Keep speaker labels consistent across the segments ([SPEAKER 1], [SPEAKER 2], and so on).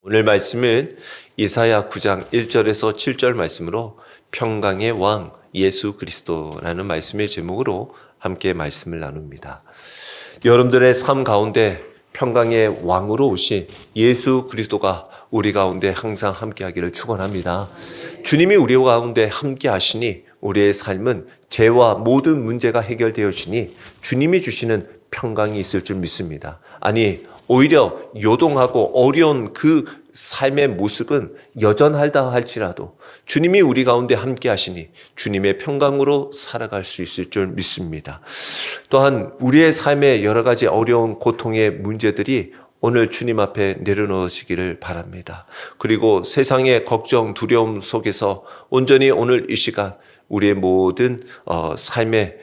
[SPEAKER 1] 오늘 말씀은 이사야 9장 1절에서 7절 말씀으로 평강의 왕 예수 그리스도라는 말씀의 제목으로 함께 말씀을 나눕니다. 여러분들의 삶 가운데 평강의 왕으로 오신 예수 그리스도가 우리 가운데 항상 함께 하기를 축원합니다. 주님이 우리 가운데 함께 하시니 우리의 삶은 죄와 모든 문제가 해결되어지니 주님이 주시는 평강이 있을 줄 믿습니다. 아니, 오히려 요동하고 어려운 그 삶의 모습은 여전하다 할지라도 주님이 우리 가운데 함께 하시니 주님의 평강으로 살아갈 수 있을 줄 믿습니다. 또한 우리의 삶의 여러 가지 어려운 고통의 문제들이 오늘 주님 앞에 내려놓으시기를 바랍니다. 그리고 세상의 걱정, 두려움 속에서 온전히 오늘 이 시간 우리의 모든 삶의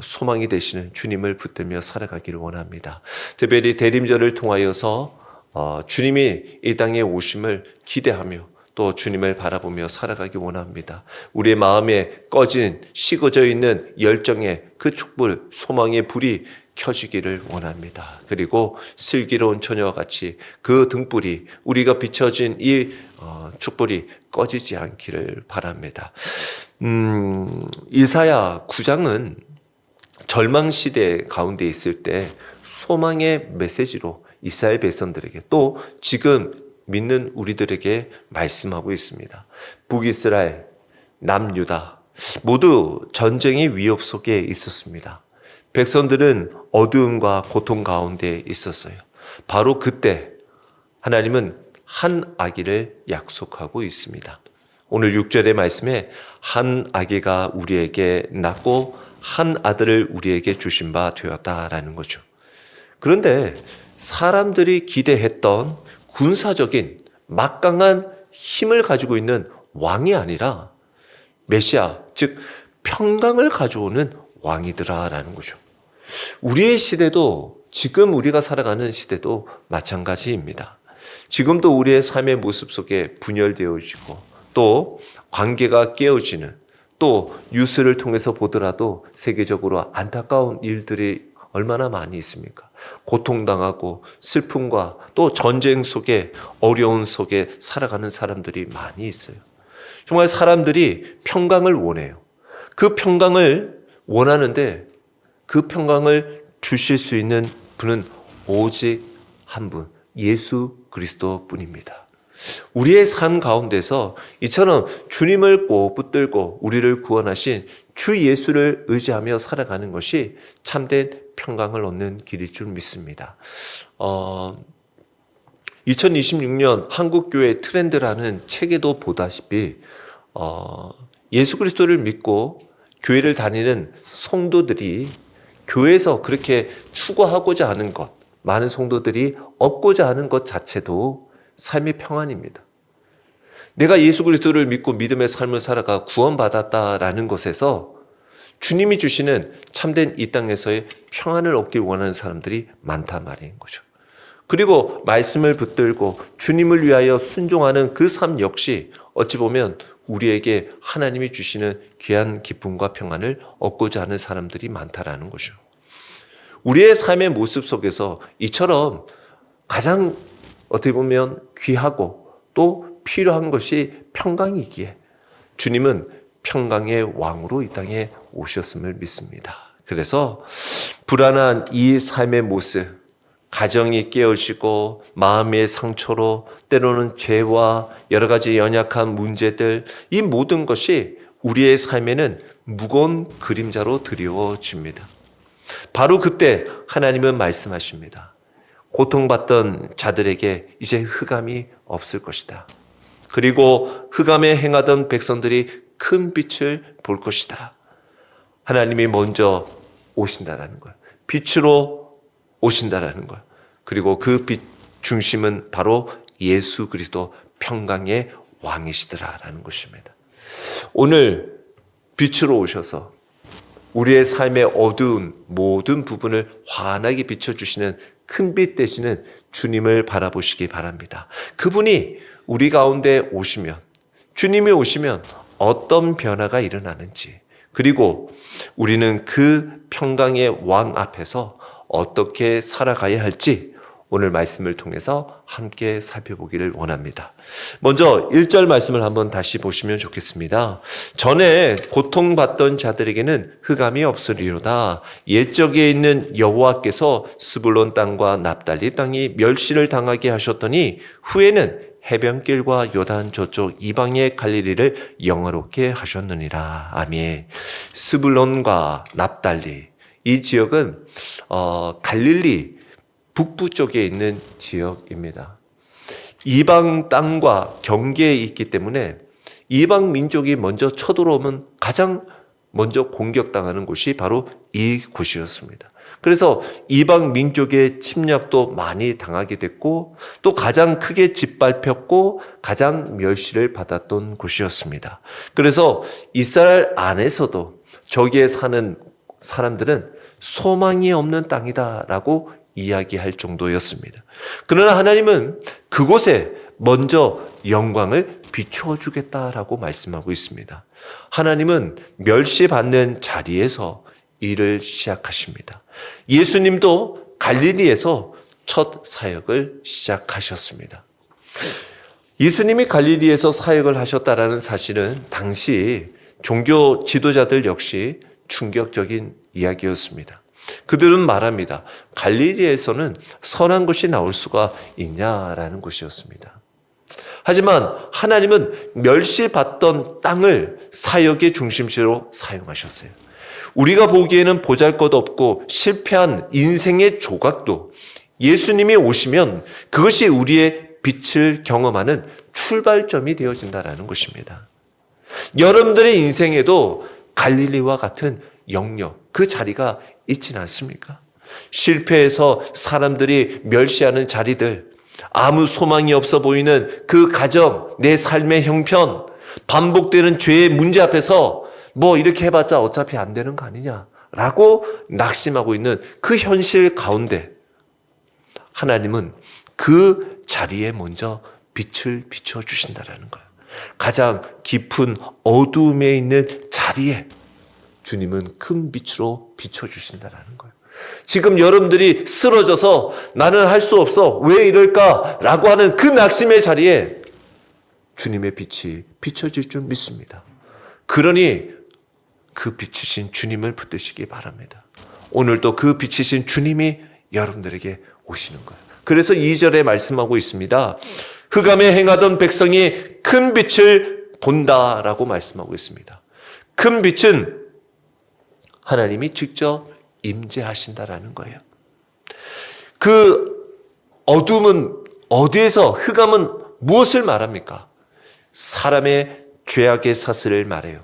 [SPEAKER 1] 소망이 되시는 주님을 붙들며 살아가기를 원합니다. 특별히 대림절을 통하여서 주님이 이 땅에 오심을 기대하며 또 주님을 바라보며 살아가기 원합니다. 우리의 마음에 꺼진 식어져 있는 열정의 그 촛불, 소망의 불이 켜지기를 원합니다. 그리고 슬기로운 처녀와 같이 그 등불이 우리가 비춰진 이 촛불이 꺼지지 않기를 바랍니다. 이사야 9장은 절망시대 가운데 있을 때 소망의 메시지로 이스라엘 백성들에게 또 지금 믿는 우리들에게 말씀하고 있습니다. 북이스라엘, 남유다 모두 전쟁의 위협 속에 있었습니다. 백성들은 어두움과 고통 가운데 있었어요. 바로 그때 하나님은 한 아기를 약속하고 있습니다. 오늘 6절의 말씀에 한 아기가 우리에게 낳고 한 아들을 우리에게 주신 바 되었다라는 거죠. 그런데 사람들이 기대했던 군사적인 막강한 힘을 가지고 있는 왕이 아니라 메시아, 즉 평강을 가져오는 왕이더라라는 거죠. 우리의 시대도 지금 우리가 살아가는 시대도 마찬가지입니다. 지금도 우리의 삶의 모습 속에 분열되어지고 또 관계가 깨어지는 또 뉴스를 통해서 보더라도 세계적으로 안타까운 일들이 얼마나 많이 있습니까? 고통당하고 슬픔과 또 전쟁 속에 어려운 속에 살아가는 사람들이 많이 있어요. 정말 사람들이 평강을 원해요. 그 평강을 원하는데 그 평강을 주실 수 있는 분은 오직 한 분, 예수 그리스도 뿐입니다. 우리의 삶 가운데서 이처럼 주님을 꼭 붙들고 우리를 구원하신 주 예수를 의지하며 살아가는 것이 참된 평강을 얻는 길일 줄 믿습니다. 2026년 한국교회 트렌드라는 책에도 보다시피 예수 그리스도를 믿고 교회를 다니는 성도들이 교회에서 그렇게 추구하고자 하는 것, 많은 성도들이 얻고자 하는 것 자체도 삶의 평안입니다. 내가 예수 그리스도를 믿고 믿음의 삶을 살아가 구원받았다라는 것에서 주님이 주시는 참된 이 땅에서의 평안을 얻길 원하는 사람들이 많단 말인 거죠. 그리고 말씀을 붙들고 주님을 위하여 순종하는 그 삶 역시 어찌 보면 우리에게 하나님이 주시는 귀한 기쁨과 평안을 얻고자 하는 사람들이 많다라는 거죠. 우리의 삶의 모습 속에서 이처럼 가장 어떻게 보면 귀하고 또 필요한 것이 평강이기에 주님은 평강의 왕으로 이 땅에 오셨음을 믿습니다. 그래서 불안한 이 삶의 모습, 가정이 깨어지고 마음의 상처로 때로는 죄와 여러 가지 연약한 문제들, 이 모든 것이 우리의 삶에는 무거운 그림자로 드리워집니다. 바로 그때 하나님은 말씀하십니다. 고통받던 자들에게 이제 흑암이 없을 것이다. 그리고 흑암에 행하던 백성들이 큰 빛을 볼 것이다. 하나님이 먼저 오신다라는 거예요. 빛으로 오신다라는 거예요. 그리고 그 빛 중심은 바로 예수 그리스도 평강의 왕이시더라라는 것입니다. 오늘 빛으로 오셔서 우리의 삶의 어두운 모든 부분을 환하게 비춰주시는 큰 빛 되시는 주님을 바라보시기 바랍니다. 그분이 우리 가운데 오시면, 주님이 오시면 어떤 변화가 일어나는지, 그리고 우리는 그 평강의 왕 앞에서 어떻게 살아가야 할지 오늘 말씀을 통해서 함께 살펴보기를 원합니다. 먼저 1절 말씀을 한번 다시 보시면 좋겠습니다. 전에 고통받던 자들에게는 흑암이 없으리로다. 옛적에 있는 여호와께서 스불론 땅과 납달리 땅이 멸시를 당하게 하셨더니 후에는 해변길과 요단 저쪽 이방의 갈릴리를 영화롭게 하셨느니라. 아멘. 스불론과 납달리, 이 지역은 갈릴리 북부 쪽에 있는 지역입니다. 이방 땅과 경계에 있기 때문에 이방 민족이 먼저 쳐들어오면 가장 먼저 공격당하는 곳이 바로 이 곳이었습니다. 그래서 이방 민족의 침략도 많이 당하게 됐고 또 가장 크게 짓밟혔고 가장 멸시를 받았던 곳이었습니다. 그래서 이스라엘 안에서도 저기에 사는 사람들은 소망이 없는 땅이다라고 이야기할 정도였습니다. 그러나 하나님은 그곳에 먼저 영광을 비추어 주겠다라고 말씀하고 있습니다. 하나님은 멸시받는 자리에서 일을 시작하십니다. 예수님도 갈릴리에서 첫 사역을 시작하셨습니다. 예수님이 갈릴리에서 사역을 하셨다라는 사실은 당시 종교 지도자들 역시 충격적인 이야기였습니다. 그들은 말합니다. 갈릴리에서는 선한 것이 나올 수가 있냐라는 것이었습니다. 하지만 하나님은 멸시받던 땅을 사역의 중심지로 사용하셨어요. 우리가 보기에는 보잘것없고 실패한 인생의 조각도 예수님이 오시면 그것이 우리의 빛을 경험하는 출발점이 되어진다는 것입니다. 여러분들의 인생에도 갈릴리와 같은 영역, 그 자리가 있지는 않습니까? 실패해서 사람들이 멸시하는 자리들, 아무 소망이 없어 보이는 그 가정, 내 삶의 형편, 반복되는 죄의 문제 앞에서 뭐 이렇게 해봤자 어차피 안 되는 거 아니냐라고 낙심하고 있는 그 현실 가운데 하나님은 그 자리에 먼저 빛을 비춰주신다는 거예요. 가장 깊은 어두움에 있는 자리에 주님은 큰 빛으로 비춰주신다는 거예요. 지금 여러분들이 쓰러져서 나는 할 수 없어, 왜 이럴까라고 하는 그 낙심의 자리에 주님의 빛이 비춰질 줄 믿습니다. 그러니 그 빛이신 주님을 붙드시기 바랍니다. 오늘도 그 빛이신 주님이 여러분들에게 오시는 거예요. 그래서 2절에 말씀하고 있습니다. 흑암에 행하던 백성이 큰 빛을 본다라고 말씀하고 있습니다. 큰 빛은 하나님이 직접 임재하신다라는 거예요. 그 어둠은 어디에서, 흑암은 무엇을 말합니까? 사람의 죄악의 사슬을 말해요.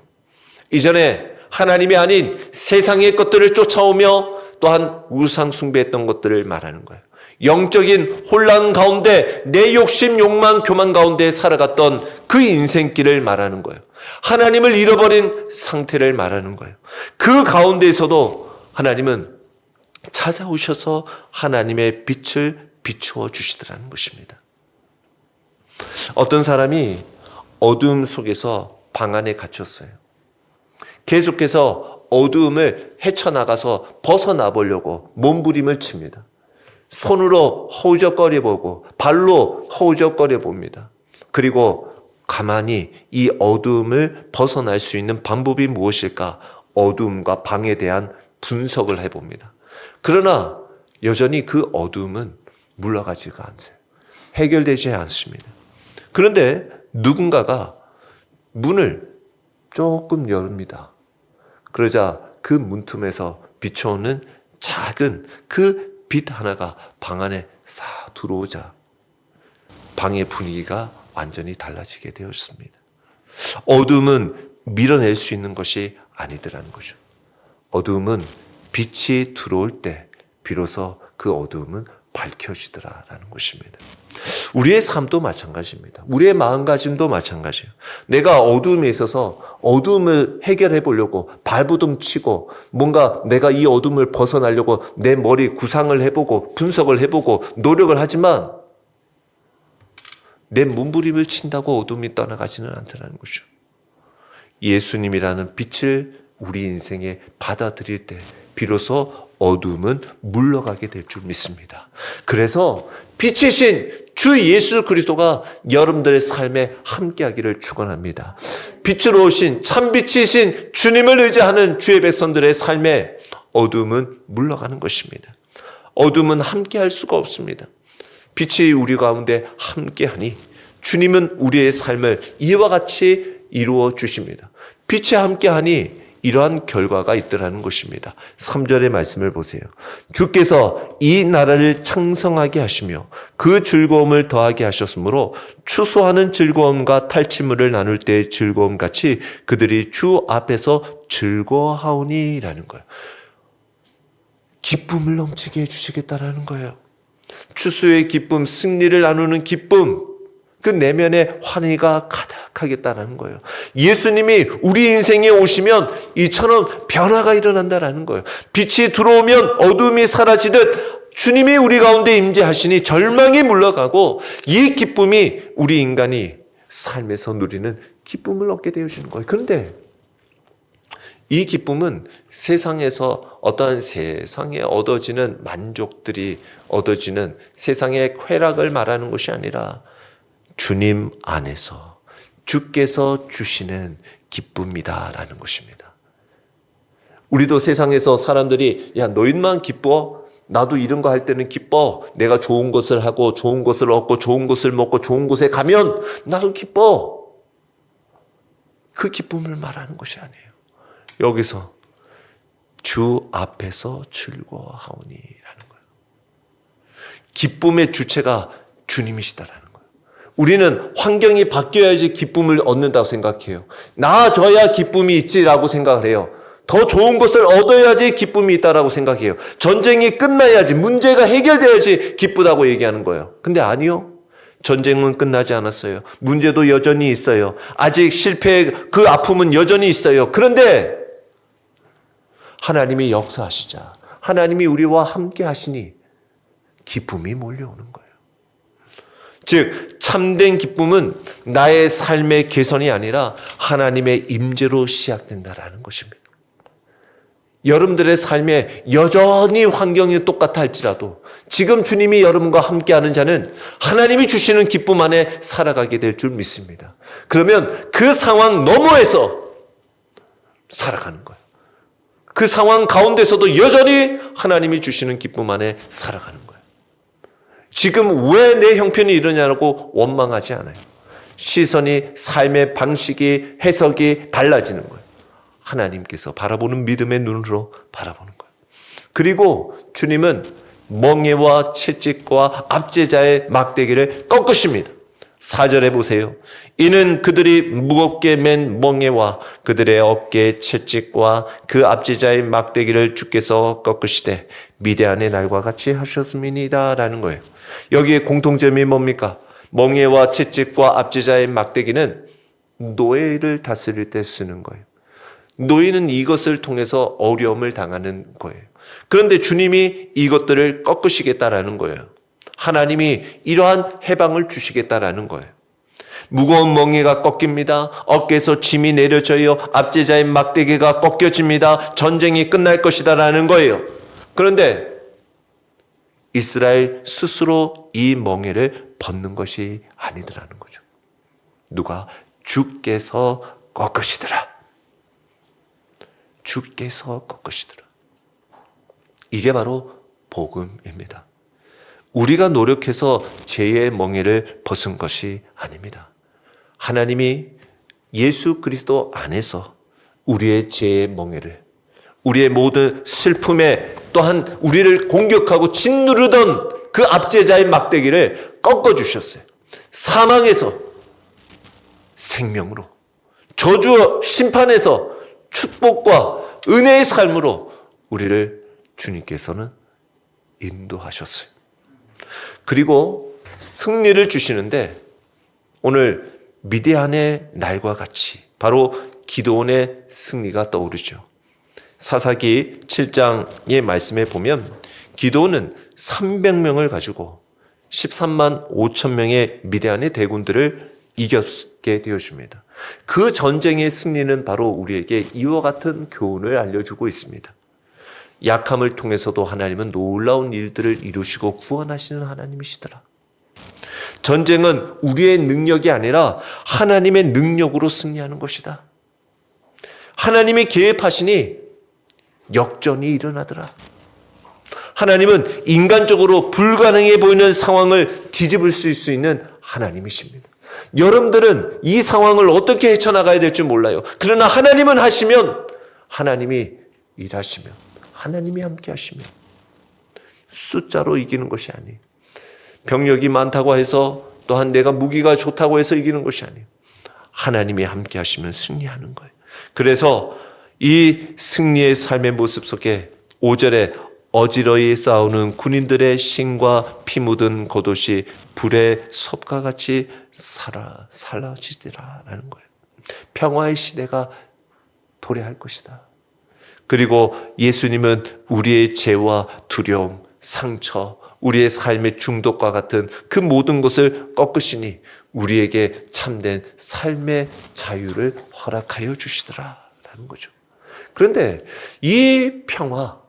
[SPEAKER 1] 이전에 하나님이 아닌 세상의 것들을 쫓아오며 또한 우상 숭배했던 것들을 말하는 거예요. 영적인 혼란 가운데 내 욕심, 욕망, 교만 가운데 살아갔던 그 인생길을 말하는 거예요. 하나님을 잃어버린 상태를 말하는 거예요. 그 가운데에서도 하나님은 찾아오셔서 하나님의 빛을 비추어 주시더라는 것입니다. 어떤 사람이 어두움 속에서 방 안에 갇혔어요. 계속해서 어두움을 헤쳐나가서 벗어나 보려고 몸부림을 칩니다. 손으로 허우적거려 보고 발로 허우적거려 봅니다. 그리고 가만히 이 어두움을 벗어날 수 있는 방법이 무엇일까? 어두움과 방에 대한 분석을 해봅니다. 그러나 여전히 그 어두움은 물러가지가 않아요. 해결되지 않습니다. 그런데 누군가가 문을 조금 열립니다. 그러자 그 문틈에서 비춰오는 작은 그 빛 하나가 방 안에 싹 들어오자 방의 분위기가 완전히 달라지게 되었습니다. 어둠은 밀어낼 수 있는 것이 아니더라는 거죠. 어둠은 빛이 들어올 때 비로소 그 어둠은 밝혀지더라라는 것입니다. 우리의 삶도 마찬가지입니다. 우리의 마음가짐도 마찬가지예요. 내가 어두움에 있어서 어두움을 해결해 보려고 발버둥 치고 뭔가 내가 이 어둠을 벗어나려고 내 머리 구상을 해보고 분석을 해보고 노력을 하지만 내 몸부림을 친다고 어둠이 떠나가지는 않더라는 거죠. 예수님이라는 빛을 우리 인생에 받아들일 때 비로소 어둠은 물러가게 될 줄 믿습니다. 그래서 빛이신 주 예수 그리스도가 여러분들의 삶에 함께하기를 축원합니다. 빛으로 오신 참빛이신 주님을 의지하는 주의 백성들의 삶에 어둠은 물러가는 것입니다. 어둠은 함께할 수가 없습니다. 빛이 우리 가운데 함께하니 주님은 우리의 삶을 이와 같이 이루어 주십니다. 빛이 함께하니 이러한 결과가 있더라는 것입니다. 3절의 말씀을 보세요. 주께서 이 나라를 창성하게 하시며 그 즐거움을 더하게 하셨으므로 추수하는 즐거움과 탈취물을 나눌 때의 즐거움 같이 그들이 주 앞에서 즐거워하오니라는 거예요. 기쁨을 넘치게 해주시겠다라는 거예요. 추수의 기쁨, 승리를 나누는 기쁨, 그 내면에 환희가 가득하겠다라는 거예요. 예수님이 우리 인생에 오시면 이처럼 변화가 일어난다라는 거예요. 빛이 들어오면 어둠이 사라지듯 주님이 우리 가운데 임재하시니 절망이 물러가고 이 기쁨이 우리 인간이 삶에서 누리는 기쁨을 얻게 되어지는 거예요. 그런데 이 기쁨은 세상에서 어떠한 세상에 얻어지는 만족들이 얻어지는 세상의 쾌락을 말하는 것이 아니라 주님 안에서 주께서 주시는 기쁨이다라는 것입니다. 우리도 세상에서 사람들이 야 너희만 기뻐? 나도 이런 거 할 때는 기뻐. 내가 좋은 것을 하고 좋은 것을 얻고 좋은 것을 먹고 좋은 곳에 가면 나도 기뻐. 그 기쁨을 말하는 것이 아니에요. 여기서 주 앞에서 즐거워하오니라는 거예요. 기쁨의 주체가 주님이시다라는 거예요. 우리는 환경이 바뀌어야지 기쁨을 얻는다고 생각해요. 나아져야 기쁨이 있지라고 생각을 해요. 더 좋은 것을 얻어야지 기쁨이 있다라고 생각해요. 전쟁이 끝나야지, 문제가 해결돼야지 기쁘다고 얘기하는 거예요. 근데 아니요. 전쟁은 끝나지 않았어요. 문제도 여전히 있어요. 아직 실패의 그 아픔은 여전히 있어요. 그런데 하나님이 역사하시자, 하나님이 우리와 함께 하시니 기쁨이 몰려오는 거예요. 즉 참된 기쁨은 나의 삶의 개선이 아니라 하나님의 임재로 시작된다라는 것입니다. 여러분들의 삶에 여전히 환경이 똑같아 할지라도 지금 주님이 여러분과 함께하는 자는 하나님이 주시는 기쁨 안에 살아가게 될 줄 믿습니다. 그러면 그 상황 너머에서 살아가는 거예요. 그 상황 가운데서도 여전히 하나님이 주시는 기쁨 안에 살아가는 거예요. 지금 왜 내 형편이 이러냐고 원망하지 않아요. 시선이, 삶의 방식이, 해석이 달라지는 거예요. 하나님께서 바라보는 믿음의 눈으로 바라보는 거예요. 그리고 주님은 멍에와 채찍과 압제자의 막대기를 꺾으십니다. 4절에 보세요. 이는 그들이 무겁게 맨 멍에와 그들의 어깨의 채찍과 그 압제자의 막대기를 주께서 꺾으시되 미디안의 날과 같이 하셨음이니이다 라는 거예요. 여기에 공통점이 뭡니까? 멍에와 채찍과 압제자의 막대기는 노예를 다스릴 때 쓰는 거예요. 노예는 이것을 통해서 어려움을 당하는 거예요. 그런데 주님이 이것들을 꺾으시겠다라는 거예요. 하나님이 이러한 해방을 주시겠다라는 거예요. 무거운 멍에가 꺾입니다. 어깨에서 짐이 내려져요. 압제자의 막대기가 꺾여집니다. 전쟁이 끝날 것이다라는 거예요. 그런데 이스라엘 스스로 이 멍에를 벗는 것이 아니더라는 거죠. 누가? 주께서 꺾으시더라. 주께서 꺾으시더라. 이게 바로 복음입니다. 우리가 노력해서 죄의 멍에를 벗은 것이 아닙니다. 하나님이 예수 그리스도 안에서 우리의 죄의 멍에를, 우리의 모든 슬픔에 또한 우리를 공격하고 짓누르던 그 압제자의 막대기를 꺾어주셨어요. 사망에서 생명으로, 저주 심판에서 축복과 은혜의 삶으로 우리를 주님께서는 인도하셨어요. 그리고 승리를 주시는데 오늘 미디안의 날과 같이 바로 기드온의 승리가 떠오르죠. 사사기 7장의 말씀에 보면 기드온은 300명을 가지고 13만 5천 명의 미디안의 대군들을 이겼게 되어집니다. 그 전쟁의 승리는 바로 우리에게 이와 같은 교훈을 알려주고 있습니다. 약함을 통해서도 하나님은 놀라운 일들을 이루시고 구원하시는 하나님이시더라. 전쟁은 우리의 능력이 아니라 하나님의 능력으로 승리하는 것이다. 하나님이 개입하시니 역전이 일어나더라. 하나님은 인간적으로 불가능해 보이는 상황을 뒤집을 수 있는 하나님이십니다. 여러분들은 이 상황을 어떻게 헤쳐나가야 될지 몰라요. 그러나 하나님은 하시면, 하나님이 일하시면, 하나님이 함께 하시면 숫자로 이기는 것이 아니에요. 병력이 많다고 해서, 또한 내가 무기가 좋다고 해서 이기는 것이 아니에요. 하나님이 함께 하시면 승리하는 거예요. 그래서 이 승리의 삶의 모습 속에 5절에 어지러이 싸우는 군인들의 신과 피 묻은 겉옷이 불의 섭과 같이 사라지리라라는 거예요. 평화의 시대가 도래할 것이다. 그리고 예수님은 우리의 죄와 두려움, 상처, 우리의 삶의 중독과 같은 그 모든 것을 꺾으시니 우리에게 참된 삶의 자유를 허락하여 주시더라라는 거죠. 그런데 이 평화,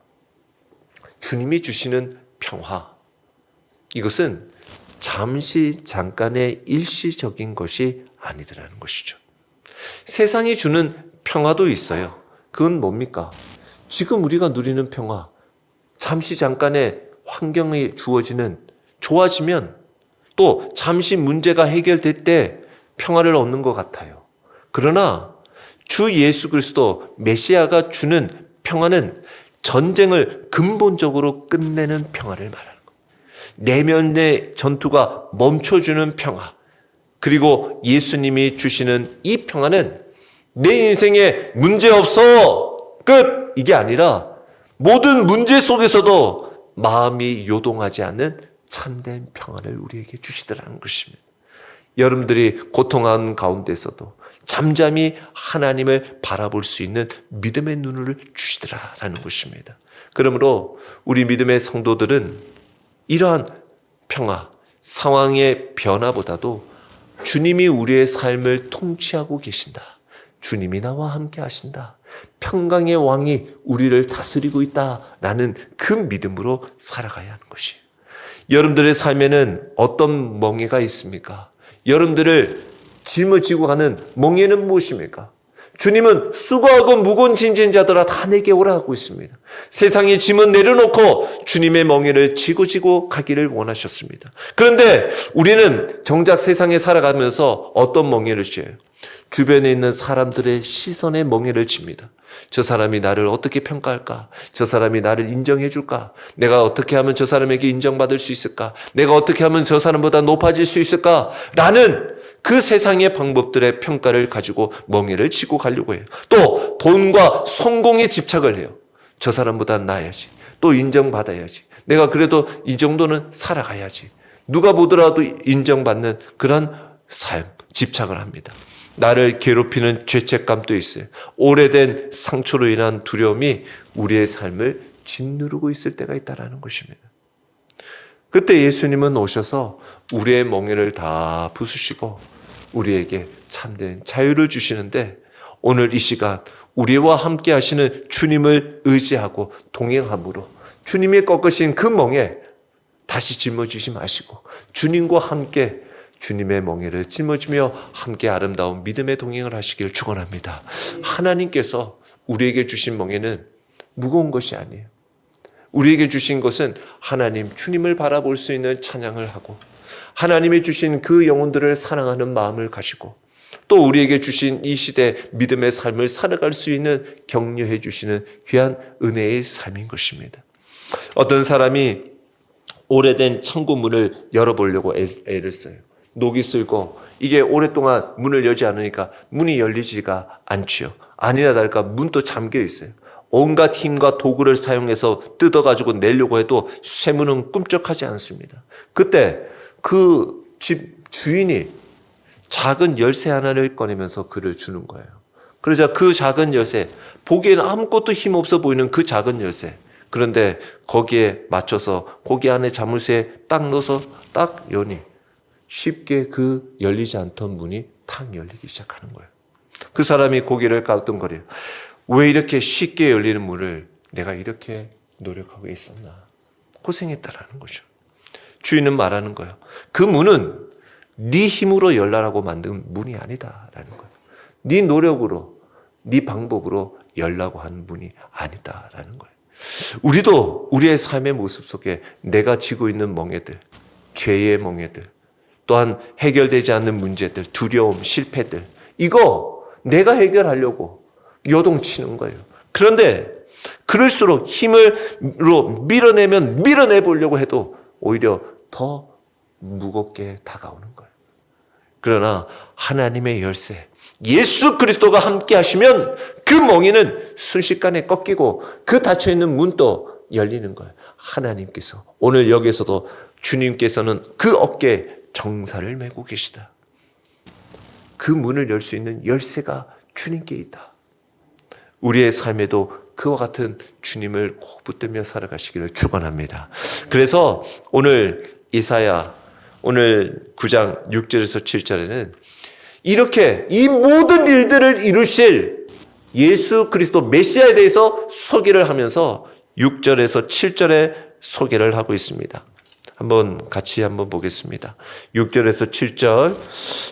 [SPEAKER 1] 주님이 주시는 평화, 이것은 잠시 잠깐의 일시적인 것이 아니더라는 것이죠. 세상이 주는 평화도 있어요. 그건 뭡니까? 지금 우리가 누리는 평화, 잠시 잠깐의 환경이 주어지는, 좋아지면 또 잠시 문제가 해결될 때 평화를 얻는 것 같아요. 그러나 주 예수 그리스도 메시아가 주는 평화는 전쟁을 근본적으로 끝내는 평화를 말하는 거예요. 내면의 전투가 멈춰주는 평화, 그리고 예수님이 주시는 이 평화는 내 인생에 문제 없어 끝, 이게 아니라 모든 문제 속에서도 마음이 요동하지 않는 참된 평화를 우리에게 주시더라는 것입니다. 여러분들이 고통한 가운데서도 잠잠히 하나님을 바라볼 수 있는 믿음의 눈을 주시더라라는 것입니다. 그러므로 우리 믿음의 성도들은 이러한 평화, 상황의 변화보다도 주님이 우리의 삶을 통치하고 계신다. 주님이 나와 함께 하신다. 평강의 왕이 우리를 다스리고 있다라는 그 믿음으로 살아가야 하는 것이에요. 여러분들의 삶에는 어떤 멍에가 있습니까? 여러분들을 짊어지고 가는 멍에는 무엇입니까? 주님은 수고하고 무거운 짐진 자들아 다 내게 오라 하고 있습니다. 세상의 짐은 내려놓고 주님의 멍에를 지고 가기를 원하셨습니다. 그런데 우리는 정작 세상에 살아가면서 어떤 멍에를 져요? 주변에 있는 사람들의 시선의 멍에를 칩니다. 저 사람이 나를 어떻게 평가할까? 저 사람이 나를 인정해 줄까? 내가 어떻게 하면 저 사람에게 인정받을 수 있을까? 내가 어떻게 하면 저 사람보다 높아질 수 있을까? 라는 그 세상의 방법들의 평가를 가지고 멍에를 치고 가려고 해요. 또 돈과 성공에 집착을 해요. 저 사람보다 나아야지. 또 인정받아야지. 내가 그래도 이 정도는 살아가야지. 누가 보더라도 인정받는 그런 삶, 집착을 합니다. 나를 괴롭히는 죄책감도 있어요. 오래된 상처로 인한 두려움이 우리의 삶을 짓누르고 있을 때가 있다는 것입니다. 그때 예수님은 오셔서 우리의 멍에를 다 부수시고 우리에게 참된 자유를 주시는데, 오늘 이 시간 우리와 함께 하시는 주님을 의지하고 동행함으로 주님이 꺾으신 그 멍에 다시 짊어지지 마시고 주님과 함께 주님의 멍에를 짊어지며 함께 아름다운 믿음의 동행을 하시길 축원합니다. 하나님께서 우리에게 주신 멍에는 무거운 것이 아니에요. 우리에게 주신 것은 하나님, 주님을 바라볼 수 있는 찬양을 하고 하나님이 주신 그 영혼들을 사랑하는 마음을 가지고 또 우리에게 주신 이 시대 믿음의 삶을 살아갈 수 있는 격려해 주시는 귀한 은혜의 삶인 것입니다. 어떤 사람이 오래된 창고 문을 열어보려고 애를 써요. 녹이 슬고 이게 오랫동안 문을 열지 않으니까 문이 열리지가 않지요. 아니나 다를까 문도 잠겨 있어요. 온갖 힘과 도구를 사용해서 뜯어가지고 내려고 해도 쇠문은 꿈쩍하지 않습니다. 그때 그 집 주인이 작은 열쇠 하나를 꺼내면서 그를 주는 거예요. 그러자 그 작은 열쇠, 보기에는 아무것도 힘없어 보이는 그 작은 열쇠, 그런데 거기에 맞춰서 고기 안에 자물쇠에 딱 넣어서 딱 여니 쉽게 그 열리지 않던 문이 탁 열리기 시작하는 거예요. 그 사람이 고개를 갸우뚱거려요. 왜 이렇게 쉽게 열리는 문을 내가 이렇게 노력하고 있었나? 고생했다라는 거죠. 주인은 말하는 거예요. 그 문은 네 힘으로 열라라고 만든 문이 아니다라는 거예요. 네 노력으로, 네 방법으로 열라고 하는 문이 아니다라는 거예요. 우리도 우리의 삶의 모습 속에 내가 지고 있는 멍에들, 죄의 멍에들, 또한 해결되지 않는 문제들, 두려움, 실패들, 이거 내가 해결하려고 요동치는 거예요. 그런데 그럴수록 힘으로 밀어내 보려고 해도 오히려 더 무겁게 다가오는 거예요. 그러나 하나님의 열쇠, 예수 그리스도가 함께 하시면 그 멍에는 순식간에 꺾이고 그 닫혀있는 문도 열리는 거예요. 하나님께서 오늘 여기서도 주님께서는 그 어깨에 정사를 메고 계시다. 그 문을 열 수 있는 열쇠가 주님께 있다. 우리의 삶에도 그와 같은 주님을 꼭 붙들며 살아가시기를 축원합니다. 그래서 오늘 이사야 오늘 9장 6절에서 7절에는 이렇게 이 모든 일들을 이루실 예수 그리스도 메시아에 대해서 소개를 하면서 6절에서 7절에 소개를 하고 있습니다. 같이 보겠습니다. 6절에서 7절.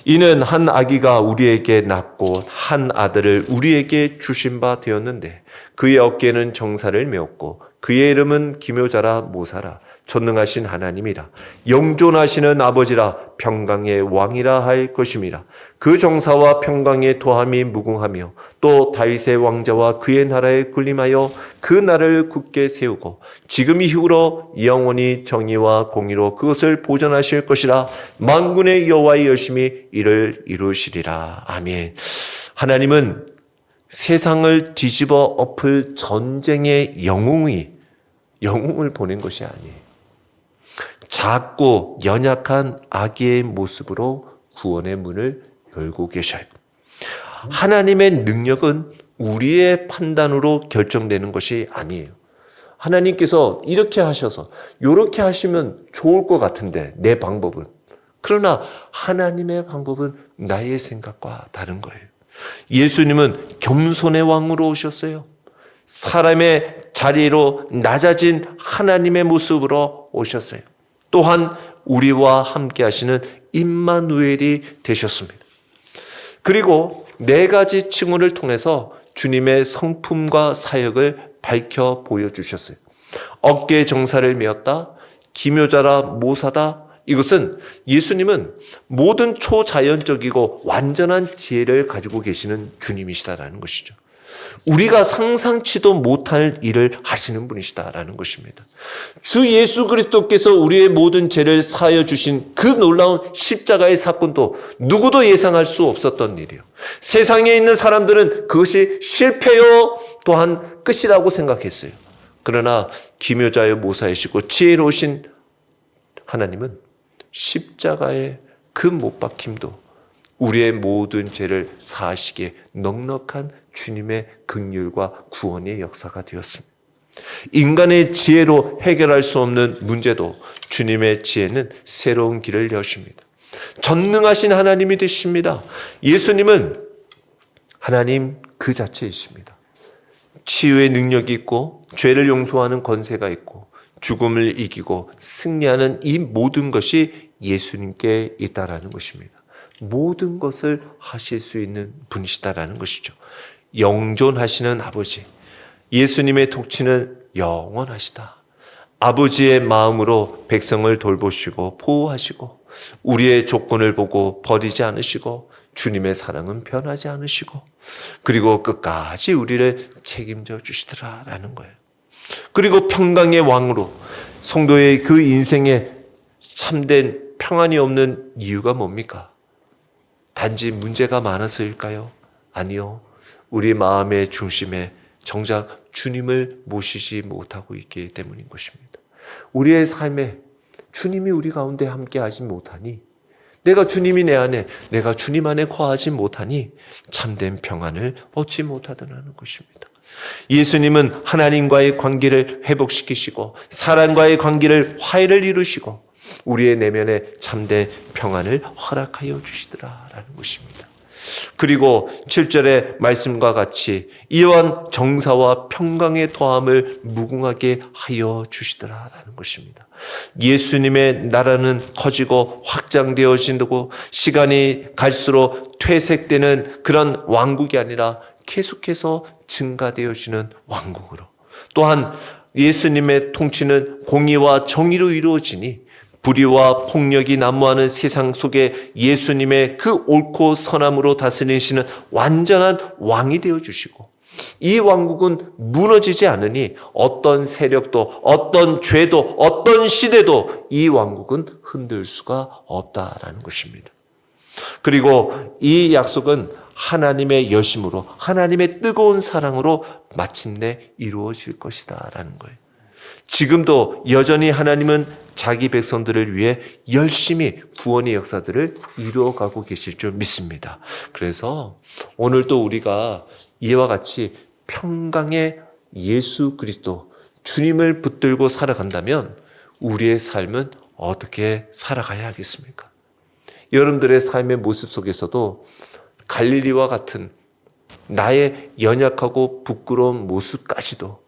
[SPEAKER 1] 이는 한 아기가 우리에게 낳고 한 아들을 우리에게 주신 바 되었는데 그의 어깨에는 정사를 메었고 그의 이름은 기묘자라 모사라 전능하신 하나님이라 영존하시는 아버지라 평강의 왕이라 할 것임이라. 그 정사와 평강의 도함이 무궁하며 또 다윗의 왕자와 그의 나라에 군림하여 그 나라를 굳게 세우고 지금 이후로 영원히 정의와 공의로 그것을 보존하실 것이라. 만군의 여호와의 열심히 이를 이루시리라. 아멘. 하나님은 세상을 뒤집어 엎을 전쟁의 영웅을 보낸 것이 아니에요. 작고 연약한 아기의 모습으로 구원의 문을 열고 계셔요. 하나님의 능력은 우리의 판단으로 결정되는 것이 아니에요. 하나님께서 이렇게 하셔서 이렇게 하시면 좋을 것 같은데 내 방법은. 그러나 하나님의 방법은 나의 생각과 다른 거예요. 예수님은 겸손의 왕으로 오셨어요. 사람의 자리로 낮아진 하나님의 모습으로 오셨어요. 또한 우리와 함께 하시는 임마누엘이 되셨습니다. 그리고 4가지 칭호를 통해서 주님의 성품과 사역을 밝혀 보여주셨어요. 어깨에 정사를 메었다, 기묘자라 모사다. 이것은 예수님은 모든 초자연적이고 완전한 지혜를 가지고 계시는 주님이시다라는 것이죠. 우리가 상상치도 못할 일을 하시는 분이시다라는 것입니다. 주 예수 그리스도께서 우리의 모든 죄를 사하여 주신 그 놀라운 십자가의 사건도 누구도 예상할 수 없었던 일이에요. 세상에 있는 사람들은 그것이 실패요 또한 끝이라고 생각했어요. 그러나 기묘자여 모사이시고 지혜로우신 하나님은 십자가의 그 못 박힘도 우리의 모든 죄를 사하시기에 넉넉한 주님의 긍휼과 구원의 역사가 되었습니다. 인간의 지혜로 해결할 수 없는 문제도 주님의 지혜는 새로운 길을 여십니다. 전능하신 하나님이 되십니다. 예수님은 하나님 그 자체이십니다. 치유의 능력이 있고 죄를 용서하는 권세가 있고 죽음을 이기고 승리하는 이 모든 것이 예수님께 있다라는 것입니다. 모든 것을 하실 수 있는 분이시다라는 것이죠. 영존하시는 아버지, 예수님의 통치는 영원하시다. 아버지의 마음으로 백성을 돌보시고 보호하시고 우리의 조건을 보고 버리지 않으시고 주님의 사랑은 변하지 않으시고 그리고 끝까지 우리를 책임져 주시더라라는 거예요. 그리고 평강의 왕으로 성도의 그 인생에 참된 평안이 없는 이유가 뭡니까? 단지 문제가 많아서일까요? 아니요. 우리 마음의 중심에 정작 주님을 모시지 못하고 있기 때문인 것입니다. 우리의 삶에 주님이 우리 가운데 함께 하지 못하니, 내가 주님이 내 안에, 내가 주님 안에 거하지 못하니 참된 평안을 얻지 못하더라는 것입니다. 예수님은 하나님과의 관계를 회복시키시고 사람과의 관계를 화해를 이루시고 우리의 내면에 참된 평안을 허락하여 주시더라라는 것입니다. 그리고 7절의 말씀과 같이 이완 정사와 평강의 더함을 무궁하게 하여 주시더라라는 것입니다. 예수님의 나라는 커지고 확장되어지고 시간이 갈수록 퇴색되는 그런 왕국이 아니라 계속해서 증가되어지는 왕국으로, 또한 예수님의 통치는 공의와 정의로 이루어지니 불의와 폭력이 난무하는 세상 속에 예수님의 그 옳고 선함으로 다스리시는 완전한 왕이 되어주시고, 이 왕국은 무너지지 않으니 어떤 세력도 어떤 죄도 어떤 시대도 이 왕국은 흔들 수가 없다라는 것입니다. 그리고 이 약속은 하나님의 여심으로, 하나님의 뜨거운 사랑으로 마침내 이루어질 것이다 라는 거예요. 지금도 여전히 하나님은 자기 백성들을 위해 열심히 구원의 역사들을 이루어가고 계실 줄 믿습니다. 그래서 오늘도 우리가 이와 같이 평강의 예수 그리스도 주님을 붙들고 살아간다면 우리의 삶은 어떻게 살아가야 하겠습니까? 여러분들의 삶의 모습 속에서도 갈릴리와 같은 나의 연약하고 부끄러운 모습까지도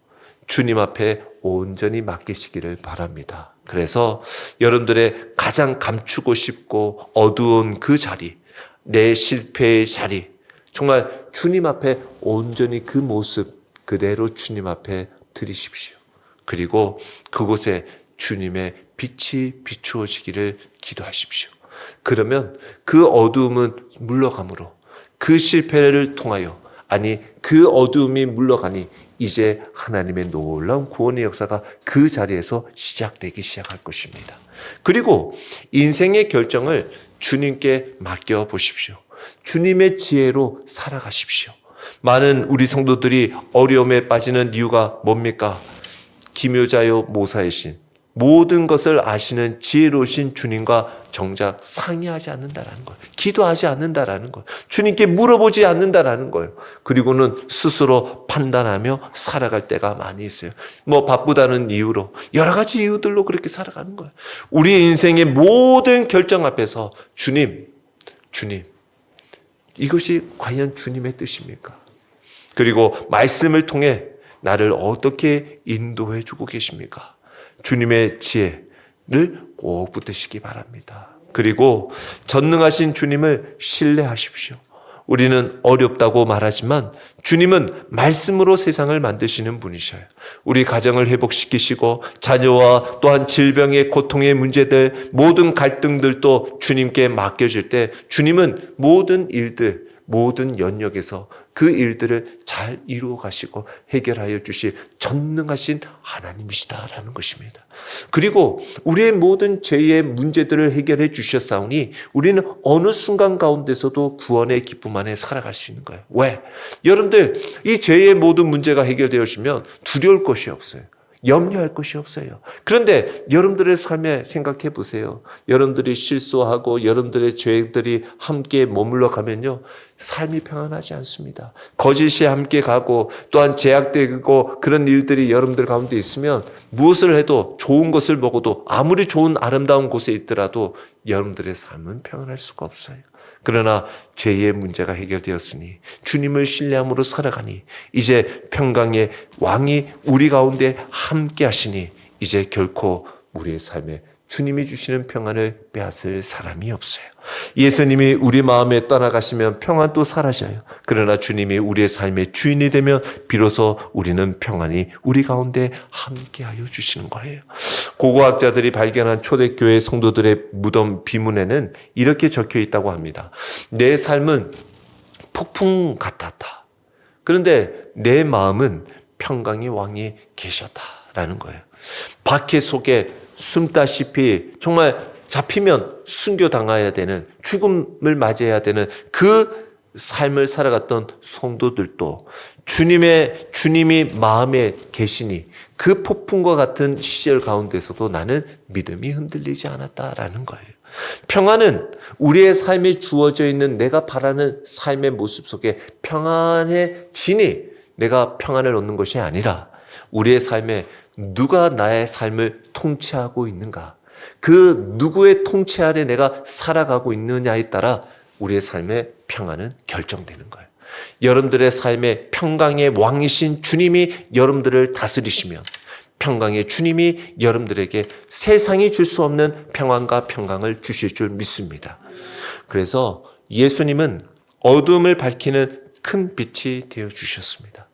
[SPEAKER 1] 주님 앞에 온전히 맡기시기를 바랍니다. 그래서 여러분들의 가장 감추고 싶고 어두운 그 자리, 내 실패의 자리, 정말 주님 앞에 온전히 그 모습 그대로 주님 앞에 드리십시오. 그리고 그곳에 주님의 빛이 비추어지기를 기도하십시오. 그러면 그 어두움은 물러가므로, 그 실패를 통하여, 아니 그 어두움이 물러가니 이제 하나님의 놀라운 구원의 역사가 그 자리에서 시작되기 시작할 것입니다. 그리고 인생의 결정을 주님께 맡겨 보십시오. 주님의 지혜로 살아가십시오. 많은 우리 성도들이 어려움에 빠지는 이유가 뭡니까? 기묘자요 모사이신 모든 것을 아시는 지혜로우신 주님과 정작 상의하지 않는다라는 거예요. 기도하지 않는다라는 거예요. 주님께 물어보지 않는다라는 거예요. 그리고는 스스로 판단하며 살아갈 때가 많이 있어요. 바쁘다는 이유로, 여러 가지 이유들로 그렇게 살아가는 거예요. 우리 인생의 모든 결정 앞에서 주님, 이것이 과연 주님의 뜻입니까? 그리고 말씀을 통해 나를 어떻게 인도해 주고 계십니까? 주님의 지혜를 꼭 붙드시기 바랍니다. 그리고 전능하신 주님을 신뢰하십시오. 우리는 어렵다고 말하지만 주님은 말씀으로 세상을 만드시는 분이셔요. 우리 가정을 회복시키시고 자녀와 또한 질병의 고통의 문제들, 모든 갈등들도 주님께 맡겨질 때 주님은 모든 일들, 모든 영역에서 그 일들을 잘 이루어 가시고 해결하여 주실 전능하신 하나님이시다라는 것입니다. 그리고 우리의 모든 죄의 문제들을 해결해 주셨사오니 우리는 어느 순간 가운데서도 구원의 기쁨 안에 살아갈 수 있는 거예요. 왜? 여러분들 이 죄의 모든 문제가 해결되어지면 두려울 것이 없어요. 염려할 것이 없어요. 그런데 여러분들의 삶에 생각해 보세요. 여러분들이 실수하고 여러분들의 죄들이 함께 머물러 가면요, 삶이 평안하지 않습니다. 거짓이 함께 가고 또한 제약되고 그런 일들이 여러분들 가운데 있으면 무엇을 해도, 좋은 것을 먹어도, 아무리 좋은 아름다운 곳에 있더라도 여러분들의 삶은 평안할 수가 없어요. 그러나 죄의 문제가 해결되었으니 주님을 신뢰함으로 살아가니 이제 평강의 왕이 우리 가운데 함께 하시니 이제 결코 우리의 삶에 주님이 주시는 평안을 빼앗을 사람이 없어요. 예수님이 우리 마음에 떠나가시면 평안도 사라져요. 그러나 주님이 우리의 삶의 주인이 되면 비로소 우리는 평안이 우리 가운데 함께하여 주시는 거예요. 고고학자들이 발견한 초대교회 성도들의 무덤 비문에는 이렇게 적혀 있다고 합니다. 내 삶은 폭풍 같았다. 그런데 내 마음은 평강의 왕이 계셨다라는 거예요. 박해 속에 숨다시피 정말 잡히면 순교당해야 되는, 죽음을 맞이해야 되는 그 삶을 살아갔던 성도들도 주님이 마음에 계시니 그 폭풍과 같은 시절 가운데서도 나는 믿음이 흔들리지 않았다라는 거예요. 평안은 우리의 삶에 주어져 있는 내가 바라는 삶의 모습 속에 평안해지니 내가 평안을 얻는 것이 아니라 우리의 삶에 누가 나의 삶을 통치하고 있는가, 그 누구의 통치 아래 내가 살아가고 있느냐에 따라 우리의 삶에 평안은 결정되는 거예요. 여러분들의 삶의 평강의 왕이신 주님이 여러분들을 다스리시면 평강의 주님이 여러분들에게 세상이 줄 수 없는 평안과 평강을 주실 줄 믿습니다. 그래서 예수님은 어둠을 밝히는 큰 빛이 되어 주셨습니다.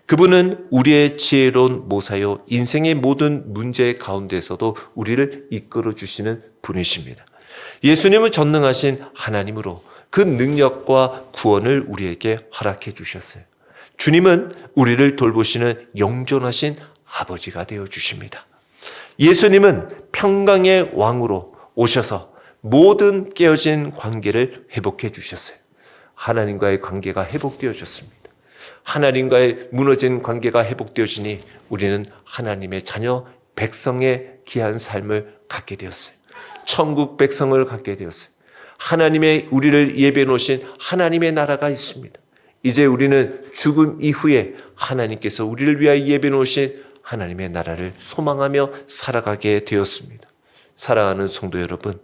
[SPEAKER 1] 그분은 우리의 지혜로운 모사요, 인생의 모든 문제 가운데서도 우리를 이끌어 주시는 분이십니다. 예수님은 전능하신 하나님으로 그 능력과 구원을 우리에게 허락해 주셨어요. 주님은 우리를 돌보시는 영존하신 아버지가 되어 주십니다. 예수님은 평강의 왕으로 오셔서 모든 깨어진 관계를 회복해 주셨어요. 하나님과의 관계가 회복되어졌습니다. 하나님과의 무너진 관계가 회복되어지니 우리는 하나님의 자녀, 백성의 귀한 삶을 갖게 되었어요. 천국 백성을 갖게 되었어요. 하나님의 우리를 예배해 놓으신 하나님의 나라가 있습니다. 이제 우리는 죽음 이후에 하나님께서 우리를 위하여 예배해 놓으신 하나님의 나라를 소망하며 살아가게 되었습니다. 사랑하는 성도 여러분,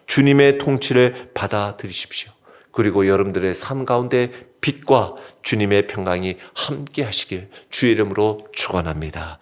[SPEAKER 1] 주님의 통치를 받아들이십시오. 그리고 여러분들의 삶 가운데 빛과 주님의 평강이 함께 하시길 주의 이름으로 축원합니다.